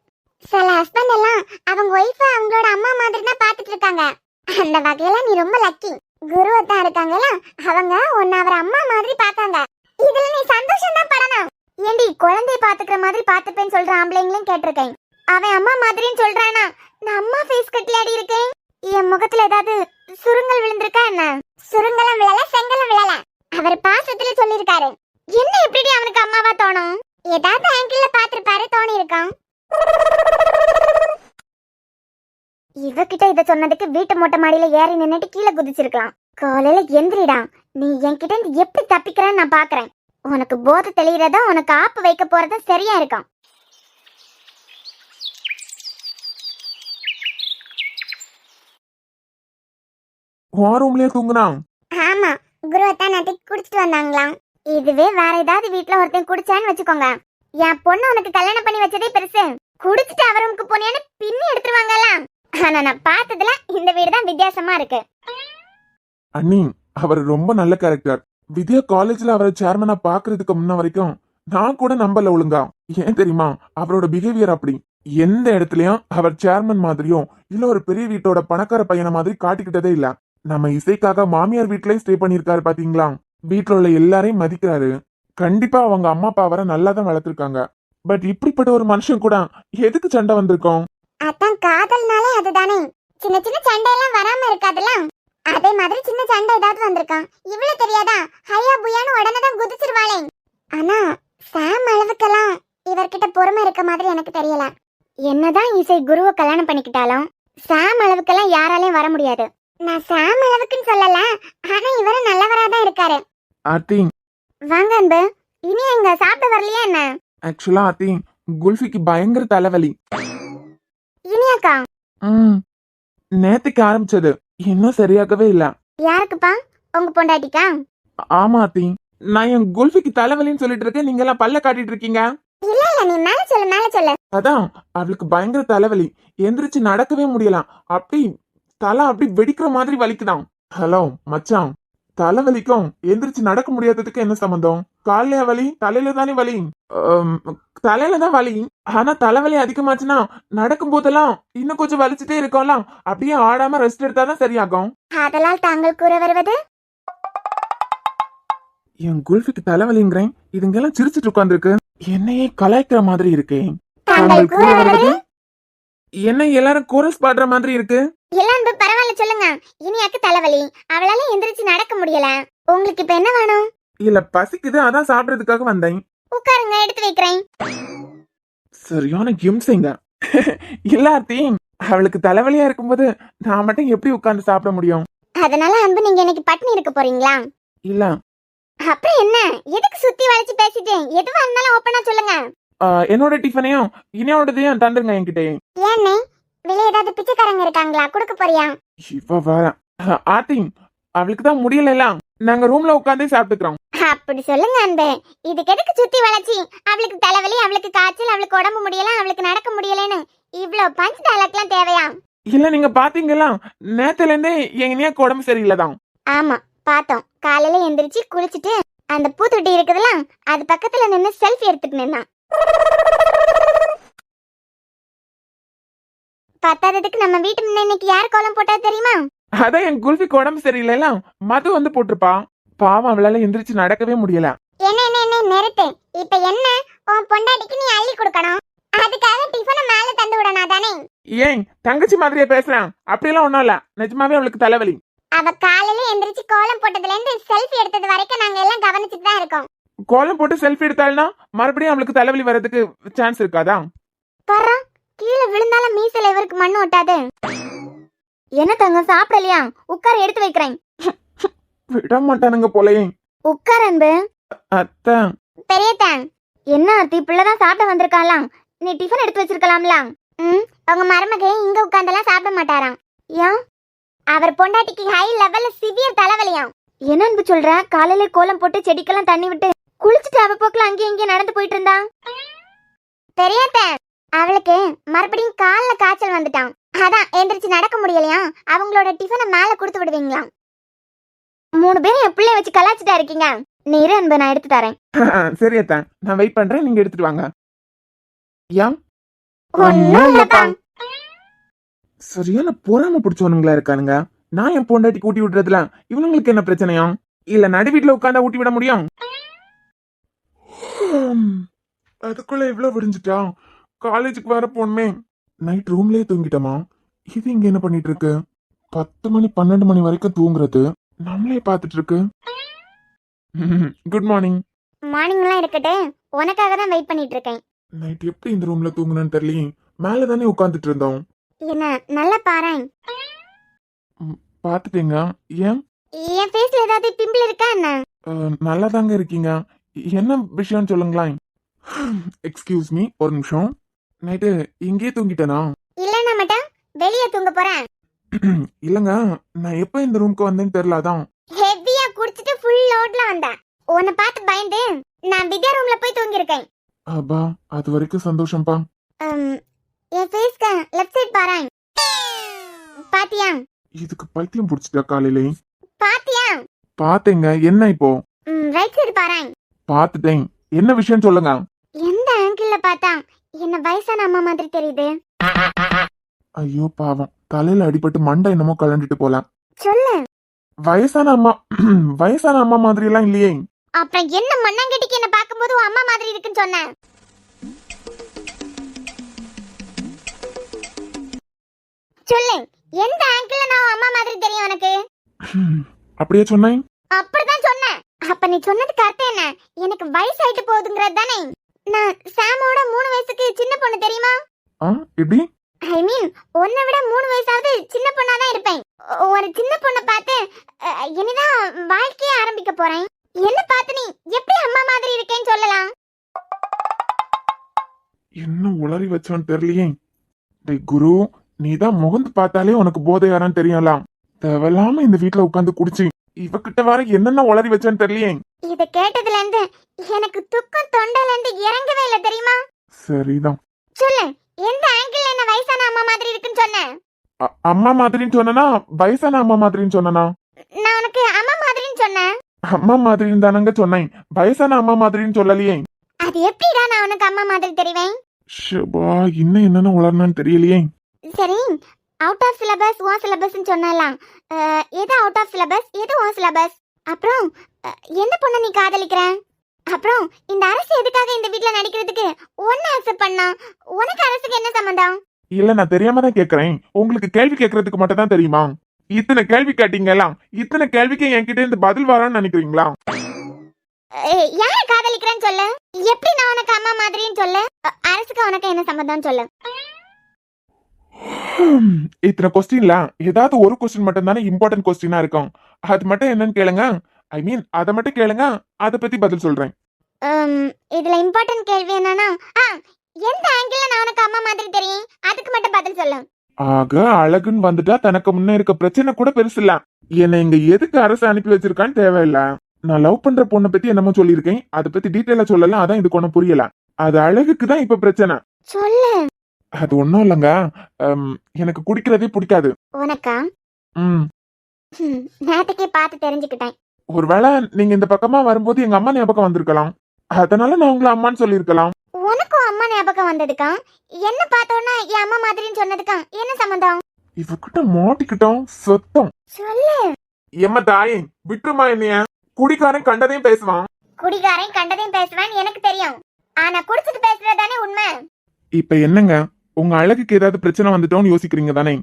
சில ஹஸ்பண்ட் எல்லாம் அவங்க ஒய்ஃப அவங்களோட அம்மா மாதிரி தான் பாத்துட்டு இருக்காங்க. அந்த வகையில நீ ரொம்ப லக்கி. குருவத்தான் இருக்காங்கல்ல, அவங்க உன்னை அவர் அம்மா மாதிரி பாத்தாங்க. இதுல நீ சந்தோஷம் தான் படணும். ஏண்டி, குழந்தைய பாத்துக்கிற மாதிரி பாத்துப்பேன்னு சொல்ற ஆம்பளைங்களையும் கேட்டிருக்கேன். அவன் அம்மா மாதிரின்னு சொல்றானா? நான் அம்மா ஃபேஸ் கட்டிலாடி இருக்கேன். என் முகத்துல ஏதாவது சுருங்கல் விழுந்திருக்கா என்ன? சுருங்கலம் விழல, செங்கலம் விழல. அவர் பாசத்துல சொல்லிருக்காரு. என்ன எப்படி அவனுக்கு அம்மாவா தோணும்? ஏதாவது ஆங்கிள் பாத்திருப்பாரு, தோணி இருக்கான். இவ உங்ககிட்ட இத சொன்னதுக்கு வீட்டு மொட்டை மாடியில ஏறி நின்னுட்டு கீழே குதிச்சிருக்கலாம். காலையில எந்திரிடா. நீ என்கிட்ட இருந்து எப்படி தப்பிக்கிறேன்னு நான் பாக்குறேன். உனக்கு போதை தெளியறதா உனக்கு ஆப்பு வைக்க போறதா சரியா இருக்கும். உன் ரூம்லயே தூங்குனான். ஆமா, குருவத்தான் நேற்றுக்கு குடிச்சிட்டு வந்தாங்களாம். இதுவே வேற ஏதாவது வீட்டுல ஒருத்தன் குடிச்சான்னு வச்சுக்கோங்க, என் பொண்ணு உனக்கு கல்யாணம் பண்ணி வச்சதே பெருசு. குடிச்சிட்டு அவர் ரூமுக்கு போனியான்னு பின்னி எடுத்துருவாங்கல்ல. ஆனா நான் பார்த்ததுல இந்த வீடு தான் வித்தியாசமா இருக்கு. அண்ணி, அவர் ரொம்ப நல்ல கேரக்டர். வித்யா காலேஜ்ல அவரை சேர்மனா பாக்குறதுக்கு முன்ன வரைக்கும் நான் கூட நம்பல ஒழுங்கா. ஏன் தெரியுமா? அவரோட பிஹேவியர் அப்படி. எந்த இடத்துலயும் அவர் சேர்மன் மாதிரியும் இல்ல ஒரு பெரிய வீட்டோட பணக்கார பையனை மாதிரி காட்டிக்கிட்டதே இல்ல. நம்ம இசைக்காக மாமியார் வீட்லயே ஸ்டே பண்ணிருக்காரு பாத்தீங்களா? வீட்டுல உள்ள எல்லாரையும் மதிக்கிறாரு. கண்டிப்பா அவங்க அம்மா அப்பா அவரை நல்லா தான் வளர்த்திருக்காங்க. பட் இப்படிப்பட்ட ஒரு மனுஷன் கூட எதுக்கு சண்டை வந்திருக்கோம்? அதான் காதல்னாலே அதுதானே. சின்ன சின்ன சண்டை எல்லாம் வராம இருக்காதுல, அதே மாதிரி சின்ன சண்டை ஏதாவது வந்திருக்கான். இவ்வளவு தெரியாதா? ஹையா புயான்னு உடனே தான் குதிச்சிருவாளே. ஆனா சாம் அளவுக்கெல்லாம் இவர்கிட்ட பொறுமை இருக்க மாதிரி எனக்கு தெரியல. என்னதான் இசை குருவை கல்யாணம் பண்ணிக்கிட்டாலும் சாம் அளவுக்கெல்லாம் யாராலையும் வர முடியாது. நான் சாம் அளவுக்குன்னு சொல்லல, ஆனா இவரு நல்லவராதான் இருக்காரு. ஆத்தி, வாங்க அன்பு. இனி எங்க சாப்பிட்டு வரலையா என்ன? ஆக்சுவலா ஆத்தி, குல்ஃபிக்கு பயங்கர தலைவலி. இனியாக்கா? நேத்துக்கு ஆரம்பிச்சது இன்னும் சரியாகவே இல்ல. யாருக்குப்பா? உங்க பொண்டாட்டிக்கா? ஆமா ஆத்தி, நான் என் குல்ஃபிக்கு தலைவலின்னு சொல்லிட்டு இருக்கேன், நீங்க எல்லாம் பல்ல காட்டிட்டு இருக்கீங்க. இல்ல இல்ல, நீ மேல சொல்லு மேல சொல்லு. அதான் அவளுக்கு பயங்கர தலைவலி. எந்திரிச்சு நடக்கவே முடியலாம். அப்படி தலை அப்படி வெடிக்கிற மாதிரி வலிக்குதான். ஹலோ மச்சான், தலைவலிக்கும் எந்திரிச்சு நடக்க முடியாததுக்கு என்ன சம்பந்தம்? காலையில வலி, தலையில தானே வலி. தலையில தான் வலி. ஆனா தலைவலி அதிகமாச்சுன்னா நடக்கும் போதெல்லாம் இன்னும் கொஞ்சம் வலிச்சுட்டே இருக்கோம்ல, அப்படியே ஆடாம ரெஸ்ட் எடுத்தாதான் சரியாகும். அதனால் தாங்கள் கூற வருவது? என் குல்ஃபிக்கு தலைவலிங்கிறேன், இதுங்கெல்லாம் சிரிச்சிட்டு உட்கார்ந்துருக்கு. என்னையே கலாய்க்கிற மாதிரி இருக்கே. தாங்கள் கூற வருவது? என்ன எல்லாரும் கோரஸ் பாடுற மாதிரி இருக்கு. இல்ல அன்பு, பரவாயில்ல சொல்லுங்க. இனியாக்கு தலைவலி, அவளால எந்திரிச்சு நடக்க முடியல. உங்களுக்கு இப்ப என்ன வேணும்? இல்ல பசிக்குது, அதான் சாப்பிடறதுக்காக வந்தேன். உட்காருங்க, எடுத்து வைக்கிறேன். சரியான கிம்சிங்க. எல்லாத்தையும் அவளுக்கு தலைவலியா இருக்கும்போது நான் மட்டும் எப்படி உட்கார்ந்து சாப்பிட முடியும்? அதனால அன்பு, நீங்க இன்னைக்கு பட்னி இருக்க போறீங்களா? இல்ல. அப்புறம் என்ன, எதுக்கு சுத்தி வளைச்சு பேசிட்டு? எதுவா இருந்தாலும் ஓப்பனா சொல்லுங்க. என்னோட டிஃபனையும் இனியோடதையும் தந்துருங்க என்கிட்ட. ஏன்னே, வெளிய ஏதாவது பிச்சைக்காரங்க இருக்காங்களா? குடுக்க போறியா? இப்ப வர ஆத்தி, அவளுக்கு தான் முடியல, நாங்க ரூம்ல உட்கார்ந்தே சாப்பிட்டுக்கிறோம். அப்படி சொல்லுங்க அன்பு. இதுக்கு எதுக்கு சுத்தி வளைச்சி? அவளுக்கு தலைவலி, அவளுக்கு காய்ச்சல், அவளுக்கு உடம்பு முடியல, அவளுக்கு நடக்க முடியலன்னு இவ்ளோ பஞ்ச் டயலாக்லாம் தேவையா? இல்ல, நீங்க பாத்தீங்களா? நேத்துல இருந்தே என் இனியாக்கு உடம்பு சரியில்லைதான். ஆமா பார்த்தோம். காலையில எந்திரிச்சு குளிச்சுட்டு அந்த பூத்தொட்டி இருக்குதுல, அது பக்கத்துல நின்னு செல்ஃபி எடுத்துட்டு நின்னான். பத்தாததுக்கு நம்ம வீட்டு முன்ன இன்னைக்கு யார் கோலம் போட்டா தெரியுமா? அதான் என் குல்ஃபிக்கு உடம்பு சரியில்லைல, மது வந்து போட்டிருப்பா. பாவம், அவளால எந்திரிச்சு நடக்கவே முடியல. என்ன என்ன என்ன நிறுத்து. இப்ப என்ன, உன் பொண்டாட்டிக்கு நீ அள்ளி கொடுக்கணும். அதுக்காக டிஃபனை மேல தந்து விடணும் தானே? ஏன் தங்கச்சி மாதிரியே பேசுறேன்? அப்படியெல்லாம் ஒண்ணும் இல்ல, நிஜமாவே அவளுக்கு தலைவலி. அவ காலையில எந்திரிச்சு கோலம் போட்டதுல இருந்து செல்ஃபி எடுத்தது வரைக்கும் நாங்க எல்லாம் கவனிச்சுட்டு தான் இருக்கோம். கோலம் போட்டு செல்ஃபி எடுத்தாள்னா மறுபடியும் அவளுக்கு தலைவலி வர்றதுக்கு சான்ஸ் இருக்காதா? பரா, கீழே விழுந்தாலும் மீசல இவருக்கு மண்ணு ஒட்டாது. என்ன தங்க சாப்பிடலையா? உட்கார, எடுத்து வைக்கிறேன். விட மாட்டானுங்க போலயே. உட்கார அன்பு. அத்தை. பெரியத்தான். என்ன ஆர்த்தி, பிள்ளைதான் சாப்பிட வந்திருக்காளாம், நீ டிஃபன் எடுத்து வச்சிருக்கலாம்ல. உங்க மருமக இங்க உட்கார்ந்தெல்லாம் சாப்பிட மாட்டாராம். ஏன்? அவர் பொண்டாட்டிக்கு ஹை லெவல்ல சிவியர் தலைவலியாம். என்ன அன்பு சொல்ற? காலையில கோலம் போட்டு செடிக்கெல்லாம் தண்ணி விட்டு குளிச்சுட்டு அவ போக்குல அங்கேயும் இங்கேயும் நடந்து போயிட்டு இருந்தா. பெரியத்த, அவளுக்கு மறுபடியும் கால்ல காய்ச்சல் வந்துட்டான். அதான் எந்திரிச்சு நடக்க முடியலையா. அவங்களோட டிஃபனை மேல கொடுத்து விடுவீங்களாம். 3 பேரும் என் பிள்ளைய வச்சு கலாச்சிட்டா இருக்கீங்க. நீரு அன்பு, நான் எடுத்து தரேன். சரி அத்தை, நான் வெயிட் பண்றேன், நீங்க எடுத்துட்டு வாங்க. ஏன்? ஒண்ணும் இல்லப்பா. சரியான பொறாம பிடிச்சவனுங்களா இருக்கானுங்க. நான் என் பொண்டாட்டி ஊட்டி விடுறதுல இவனுங்களுக்கு என்ன பிரச்சனையா? இல்ல நடு வீட்டுல உட்காந்தா ஊட்டி விட முடியும்? அதுக்குள்ள இவ்வளவு விடிஞ்சிட்டா? காலேஜுக்கு வர போனே. நைட் ரூம்லயே தூங்கிட்டோமா? இது இங்க என்ன பண்ணிட்டு இருக்கு? 10 மணி 12 மணி வரைக்கும் தூங்குறது நம்மளே பாத்துட்டு இருக்கு. Good morning. மார்னிங் எல்லாம் இருக்கட்டு, உனக்காக தான் வெயிட் பண்ணிட்டு இருக்கேன். நைட் எப்படி இந்த ரூம்ல தூங்குனேன்னு தெரியலையே. மேலதானே உட்காந்துட்டு இருந்தோம். என்ன நல்லா பாரேன். பாத்துட்டீங்க. ஏன்? என் ஃபேஸ்ல ஏதாவது பிம்பிள் இருக்கா என்ன? நல்லா தாங்க இருக்கீங்க. என்ன விஷயம் சொல்லுங்களேன். எக்ஸ்கியூஸ் மீ, ஒரு நிமிஷம். நைட்டு இங்கேயே தூங்கிட்டேனா? இல்லன்னா மட்டும் வெளியே தூங்க போறேன். இல்லங்க, நான் எப்ப இந்த ரூம்க்கு வந்தேன்னு தெரியல. அதான் ஹெவியா குடிச்சிட்டு ஃபுல் லோட்ல வந்தேன். உன்னை பார்த்து பயந்து நான் வித்யா ரூம்ல போய் தூங்கி இருக்கேன். அப்பா, அது வரைக்கும் சந்தோஷம்ப்பா. என் ஃபேஸ்க்கு லெஃப்ட் சைடு பாரேன். பாத்தியா? இதுக்கு பைத்தியம் பிடிச்சிட்டா காலையிலே. பாத்தியா? பாத்தேங்க. என்ன இப்போ? ரைட் சைடு பாரேன். பாத்துட்டேன். என்ன விஷயம் சொல்லுங்க. எந்த ஆங்கிள் பார்த்தா என்ன வயசான அம்மா மாதிரி தெரியுது? ஐயோ பாவம், தலையில அடிபட்டு மண்டை என்னமோ கலண்டுட்டு போலாம். சொல்லு. வயசான அம்மா வயசான அம்மா மாதிரி எல்லாம் இல்லையே. அப்புறம் என்ன மண்ணாங்கட்டிக்கு என்ன பாக்கும்போது உன் அம்மா மாதிரி இருக்குன்னு சொன்னேன். சொல்லு, எந்த ஆங்கிள் நான் உன் அம்மா மாதிரி தெரியும் உனக்கு? அப்படியே சொன்னேன். அப்படிதான் சொன்னேன். அப்ப நீ சொன்னதுக்கு அர்த்தம் என்ன? எனக்கு வயசாயிட்டு போகுதுங்கிறது தானே? நான் சாமோட 3 வயசுக்கு சின்ன பொண்ணு தெரியுமா? எப்படி? ஐ மீன் உன்னை விட 3 வயசாவது சின்ன பொண்ணா தான் இருப்பேன். ஒரு சின்ன பொண்ணை பார்த்து இனிதான் வாழ்க்கையே ஆரம்பிக்க போறேன். என்ன பார்த்து நீ எப்படி அம்மா மாதிரி இருக்கேன்னு சொல்லலாம்? என்ன உளறி வச்சான்னு தெரியலையே. டேய் குரு, நீதான் முகந்து பார்த்தாலே உனக்கு போதை யாரான்னு தெரியலாம். தேவையில்லாம இந்த வீட்டுல உட்காந்து குடிச்சு இவகிட்ட வர என்னென்ன உளறி வச்சான்னு தெரியலையே. இத கேட்டதுல இருந்து எனக்கு துக்கம் தொண்டையில இருந்து இறங்கவே இல்ல தெரியுமா? சரிதான். சொல்லு, எந்த ஆங்கிள் என்ன வயசான அம்மா மாதிரி இருக்குன்னு சொன்னேன்? அம்மா மாதிரின்னு சொன்னா வயசான அம்மா மாதிரின்னு சொன்னா? நான் உனக்கு அம்மா மாதிரின்னு சொன்னேன். அம்மா மாதிரின்னு தானங்க சொன்னேன், வயசான அம்மா மாதிரின்னு சொல்லலையே. அது எப்படிடா நான் உனக்கு அம்மா மாதிரி தெரிவேன்? ஷபா, இன்னும் என்னென்ன உளறனான்னு தெரியலையே. சரி, அவுட் ஆஃப் சிலபஸ் ஓ சிலபஸ்னு சொன்னலாம். எது அவுட் ஆஃப் சிலபஸ், எது ஓ சிலபஸ்? அப்புறம் எந்த பொண்ணை நீ காதலிக்கிற? அப்புறம் இந்த அரசு எதுக்காக இந்த வீட்ல நடிக்கிறதுக்கு ஒன்னு அக்செப்ட் பண்ணா? உனக்கு அரசுக்கு என்ன சம்பந்தம்? இல்ல, நான் தெரியாம தான் கேக்குறேன். உங்களுக்கு கேள்வி கேட்கறதுக்கு மட்டும் தான் தெரியுமா? இத்தனை கேள்வி கேட்டீங்கலாம், இத்தனை கேள்விக்கு என்கிட்ட இருந்து பதில் வரான்னு நினைக்கிறீங்களா? யார காதலிக்கிறேன்னு சொல்லு. எப்படி நான் உனக்கு அம்மா மாதிரின்னு சொல்லு. அரசுக்கு உனக்கு என்ன சம்பந்தம் சொல்லு. இத்தனை கொஸ்டின்ல ஏதாவது ஒரு கொஸ்டின் மட்டும் தானே இம்பார்ட்டன்ட் கொஸ்டினா இருக்கும். அது மட்டும் என்னன்னு கேளுங்க. ஐ மீன் அதை மட்டும் கேளுங்க, அதை பத்தி பதில் சொல்றேன். இதுல இம்பார்ட்டன்ட் கேள்வி என்னன்னா, எந்த ஆங்கிள் நான் உனக்கு அம்மா மாதிரி தெரியும், அதுக்கு மட்டும் பதில் சொல்லு. ஆக அழகுன்னு வந்துட்டா தனக்கு முன்ன இருக்க பிரச்சனை கூட பெருசு இல்ல. என்னை இங்க எதுக்கு அரசு அனுப்பி வச்சிருக்கான்னு தேவையில்ல. நான் லவ் பண்ற பொண்ணை பத்தி என்னமோ சொல்லியிருக்கேன், அதை பத்தி டீட்டெயிலா சொல்லலாம். அதான் இதுக்கு ஒன்னும் புரியல. அது அழகுக்கு தான் இப்ப பிரச்சனை. சொல்லு. அது ஒண்ணும் இல்லங்க, எனக்கு குடிக்கிறதே பிடிக்காது. உனக்கா? நேத்துக்கே பார்த்து தெரிஞ்சுக்கிட்டேன். ஒருவேளை நீங்க இந்த பக்கமா வரும்போது எங்க அம்மா ஞாபகம் வந்திருக்கலாம், அதனால நான் உங்களை அம்மான்னு சொல்லியிருக்கலாம். உனக்கும் அம்மா ஞாபகம் வந்ததுக்கா? என்ன பார்த்தோன்னா என் அம்மா மாதிரின்னு சொன்னதுக்கா என்ன சம்பந்தம்? இவகிட்ட மாட்டிக்கிட்டோம் சொத்தம். சொல்லு. எம்ம தாயே, விட்டுருமா என்னைய. குடிக்காரன் கண்டதையும் பேசுவான். குடிகாரன் கண்டதையும் பேசுவான்னு எனக்கு தெரியும். ஆனா குடிச்சிட்டு பேசுறதானே உண்மை. இப்ப என்னங்க, உங்க அழகுக்கு ஏதாவது பிரச்சனை வந்துட்டோம்னு யோசிக்கிறீங்க தானே?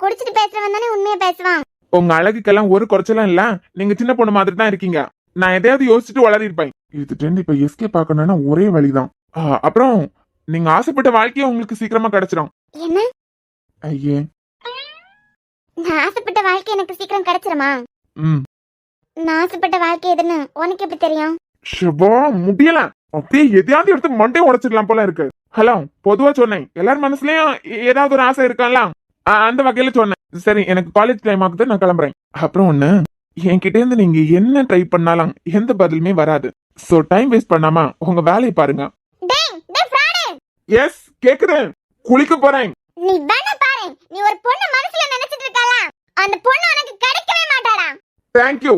குடிச்சிட்டு பேசுறவன் தானே உண்மையை பேசுவான். உங்க அழகுக்கெல்லாம் ஒரு குறைச்சலும் இல்ல. நீங்க சின்ன பொண்ணு மாதிரி தான் இருக்கீங்க. நான் எதையாவது யோசிச்சுட்டு வளரி இருப்பேன். இது இப்ப எஸ்கே பாக்கணும்னா ஒரே வழிதான். அப்புறம் நீங்க ஆசைப்பட்ட வாழ்க்கைய உங்களுக்கு சீக்கிரமா கிடைச்சிடும். என்ன? ஐயே, நான் ஆசைப்பட்ட வாழ்க்கை எனக்கு சீக்கிரம் கிடைச்சிருமா? நான் ஆசைப்பட்ட வாழ்க்கை எதுன்னு உனக்கு எப்படி தெரியும்? ஷபா, முடியல. அப்படியே எதையாவது எடுத்து மண்டே உடைச்சிடலாம் போல இருக்கு. ஹலோ, பொதுவா சொன்னேன், எல்லார் மனசுலயும் ஏதாவது ஒரு ஆசை இருக்கான்ல, அந்த வகையில சொன்னேன். சரி, எனக்கு காலேஜ் டைம் ஆகுது, நான் கிளம்புறேன். அப்புறம் ஒண்ணு, என்கிட்ட இருந்து நீங்க என்ன ட்ரை பண்ணாலும் எந்த பதிலுமே வராது. சோ டைம் வேஸ்ட் பண்ணாம உங்க வேலையை பாருங்க. எஸ், கேக்குறேன். குளிக்க போறேன். நீ வேணா பாரு. நீ ஒரு பொண்ணு மனசுல நினைச்சிட்டு இருக்கல, அந்த பொண்ணு உனக்கு கிடைக்கவே மாட்டாடா. தேங்க்யூ.